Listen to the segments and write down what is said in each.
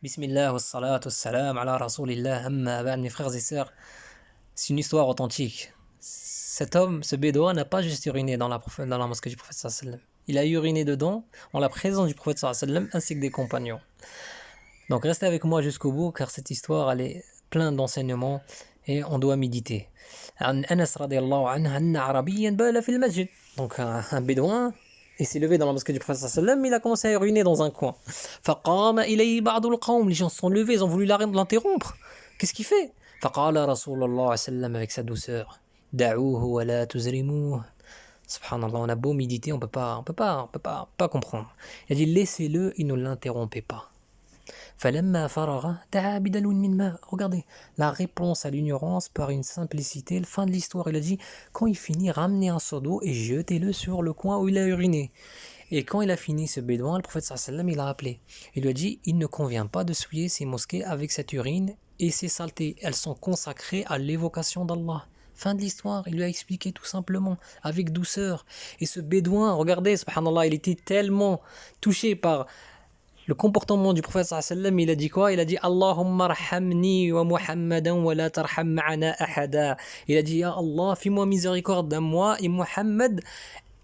Bismillah wa salatu wa salam ala rasulillah amma ba'd, mes frères et sœurs, c'est une histoire authentique. Cet homme, ce bédouin, n'a pas juste uriné dans la mosquée du prophète sallallahu alayhi wa sallam. Il a uriné dedans, en la présence du prophète sallallahu alayhi wa sallam, ainsi que des compagnons. Donc restez avec moi jusqu'au bout, car cette histoire, elle est pleine d'enseignements et on doit méditer. عن أنس رضي الله عنه أن عربيا بال في المسجد. Donc un bédouin, il s'est levé dans la mosquée du prophète sallallahu alayhi wa sallam, il a commencé à uriner dans un coin. فقام إليه بعض القوم. Les gens se sont levés, ils ont voulu l'interrompre. Qu'est-ce qu'il fait? فقال رسول الله صلى الله عليه وسلم avec sa douceur: دعوه ولا تزرموه. Subhanallah, on a beau méditer, on peut pas comprendre. Il a dit laissez-le et ne l'interrompez pas. فلما فرغ دعا بدلو من ماء. Regardez, la réponse à l'ignorance par une simplicité. La fin de l'histoire, il a dit quand il finit, ramenez un seau d'eau et jetez-le sur le coin où il a uriné. Et quand il a fini ce bédouin, le prophète sallallahu alayhi wa sallam, il a appelé. Il lui a dit il ne convient pas de souiller ces mosquées avec cette urine et ces saletés. Elles sont consacrées à l'évocation d'Allah. Fin de l'histoire, il lui a expliqué tout simplement, avec douceur. Et ce bédouin, regardez, subhanallah, il était tellement touché par le comportement du prophète sallallahu alayhi wa sallam. Il a dit quoi? Il a dit Allahumma rahamni wa Muhammadan wa la tarham ma'ana ahada. Il a dit ya Allah, fais-moi miséricorde à moi et Muhammad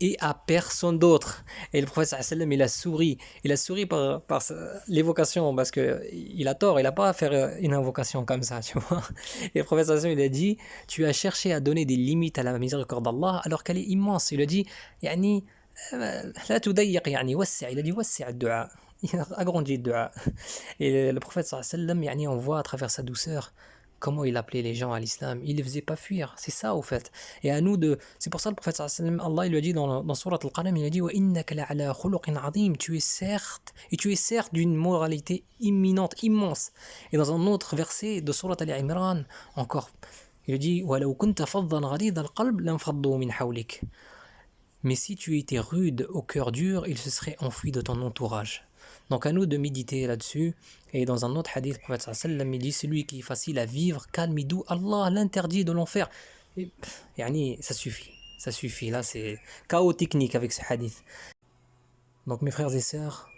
et à personne d'autre. Et le prophète sallallahu alayhi wa sallam, il a souri par l'évocation, parce que il a tort, il n'a pas à faire une invocation comme ça, tu vois. Et le prophète sallallahu alayhi wa sallam, il a dit tu as cherché à donner des limites à la miséricorde d'Allah alors qu'elle est immense. Il a dit yani la tudayyiq, yani wassi'. Il a dit wassi' ad-du'a. Il a agrandi le dua. Et le prophète sallallahu alayhi wa sallam, yani, on voit à travers sa douceur comment il appelait les gens à l'islam. Il ne les faisait pas fuir. C'est ça, au fait. Et à nous de. C'est pour ça le prophète sallallahu alayhi wa sallam, Allah il lui a dit dans Surat Al-Qalam, il a dit wa innaka la'ala khuluqin 'azim. Tu es certes d'une moralité imminente, immense. Et dans un autre verset de Surat Al-Imran, encore, il a dit walau kunta faddan ghalid al-qalb lanfaddu min hawlik. Mais si tu étais rude au cœur dur, il se serait enfui de ton entourage. Donc à nous de méditer là-dessus. Et dans un autre hadith, le prophète sallallahu alayhi wa sallam, il dit celui qui est facile à vivre, calme et doux, Allah l'interdit de l'enfer. Et, yani, ça suffit. Ça suffit. Là, c'est chaos technique avec ce hadith. Donc mes frères et sœurs,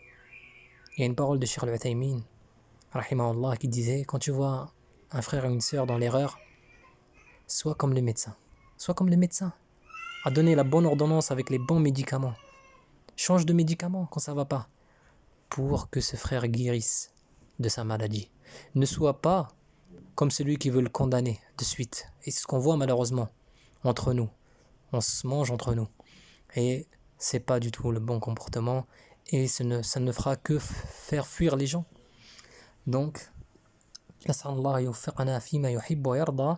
il y a une parole de Cheikh Al-Uthaymin, rahimahullah, qui disait quand tu vois un frère et une sœur dans l'erreur, sois comme les médecins. Sois comme les médecins. À donner la bonne ordonnance avec les bons médicaments. Change de médicament quand ça va pas, pour que ce frère guérisse de sa maladie. Ne sois pas comme celui qui veut le condamner de suite. Et c'est ce qu'on voit malheureusement entre nous. On se mange entre nous. Et c'est pas du tout le bon comportement. Et ça ne fera que faire fuir les gens. Donc, نسأل الله يوفقنا فيما يحب ويرضى.